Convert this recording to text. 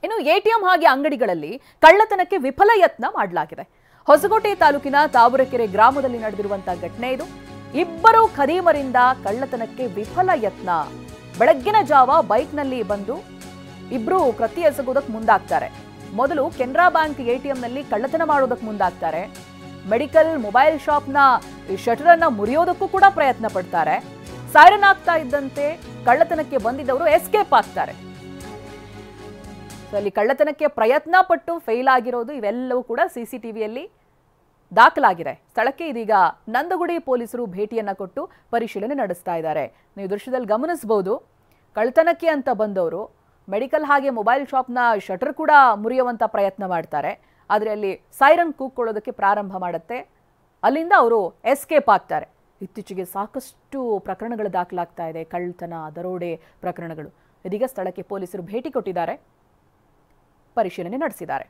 ಇನ್ನು ಎಟಿಎಂ ಹಾಗೆ ಅಂಗಡಿಗಳಲ್ಲಿ ಕಳ್ಳತನಕ್ಕೆ ವಿಫಲ ಯತ್ನ ಮಾಡಲಾಗಿದೆ. ಹೊಸಕೋಟೆ ತಾಲೂಕಿನ ತಾವರೆಕೆರೆ ಗ್ರಾಮದಲ್ಲಿ ನಡೆದಿರುವಂತಹ ಘಟನೆ ಇದು. ಇಬ್ಬರು ಖದೀಮರಿಂದ ಕಳ್ಳತನಕ್ಕೆ ವಿಫಲ ಯತ್ನ. ಬೆಳಗ್ಗಿನ ಜಾವ ಬೈಕ್ನಲ್ಲಿ ಬಂದು ಇಬ್ರು ಕೃತ್ಯ ಎಸಗುವುದಕ್ಕೆ ಮುಂದಾಗ್ತಾರೆ. ಮೊದಲು ಕೆನರಾ ಬ್ಯಾಂಕ್ ಎಟಿಎಂನಲ್ಲಿ ಕಳ್ಳತನ ಮಾಡೋದಕ್ಕೆ ಮುಂದಾಗ್ತಾರೆ. ಮೆಡಿಕಲ್ ಮೊಬೈಲ್ ಶಾಪ್ನ ಶಟರ್ ಅನ್ನ ಮುರಿಯೋದಕ್ಕೂ ಕೂಡ ಪ್ರಯತ್ನ ಪಡ್ತಾರೆ. ಸೈರನ್ ಆಗ್ತಾ ಇದ್ದಂತೆ ಕಳ್ಳತನಕ್ಕೆ ಬಂದಿದ್ದವರು ಎಸ್ಕೇಪ್ ಆಗ್ತಾರೆ. ಅಲ್ಲಿ ಕಳ್ಳತನಕ್ಕೆ ಪ್ರಯತ್ನ ಪಟ್ಟು ಫೇಲ್ ಆಗಿರೋದು ಇವೆಲ್ಲವೂ ಕೂಡ ಸಿಸಿಟಿವಿಯಲ್ಲಿ ದಾಖಲಾಗಿದೆ. ಸ್ಥಳಕ್ಕೆ ಇದೀಗ ನಂದಗುಡಿ ಪೊಲೀಸರು ಭೇಟಿಯನ್ನ ಕೊಟ್ಟು ಪರಿಶೀಲನೆ ನಡೆಸ್ತಾ ಇದ್ದಾರೆ. ನೀವು ದೃಶ್ಯದಲ್ಲಿ ಗಮನಿಸಬಹುದು, ಕಳ್ಳತನಕ್ಕೆ ಅಂತ ಬಂದವರು ಮೆಡಿಕಲ್ ಹಾಗೆ ಮೊಬೈಲ್ ಶಾಪ್ನ ಶಟರ್ ಕೂಡ ಮುರಿಯುವಂತ ಪ್ರಯತ್ನ ಮಾಡ್ತಾರೆ. ಆದರೆ ಅಲ್ಲಿ ಸೈರನ್ ಕೂಗ್ಕೊಳ್ಳೋದಕ್ಕೆ ಪ್ರಾರಂಭ ಮಾಡುತ್ತೆ. ಅಲ್ಲಿಂದ ಅವರು ಎಸ್ಕೇಪ್ ಆಗ್ತಾರೆ. ಇತ್ತೀಚೆಗೆ ಸಾಕಷ್ಟು ಪ್ರಕರಣಗಳು ದಾಖಲಾಗ್ತಾ ಇದೆ, ಕಳ್ಳತನ, ದರೋಡೆ ಪ್ರಕರಣಗಳು. ಇದೀಗ ಸ್ಥಳಕ್ಕೆ ಪೊಲೀಸರು ಭೇಟಿ ಕೊಟ್ಟಿದ್ದಾರೆ, ಪರಿಶೀಲನೆ ನಡೆಸಿದ್ದಾರೆ.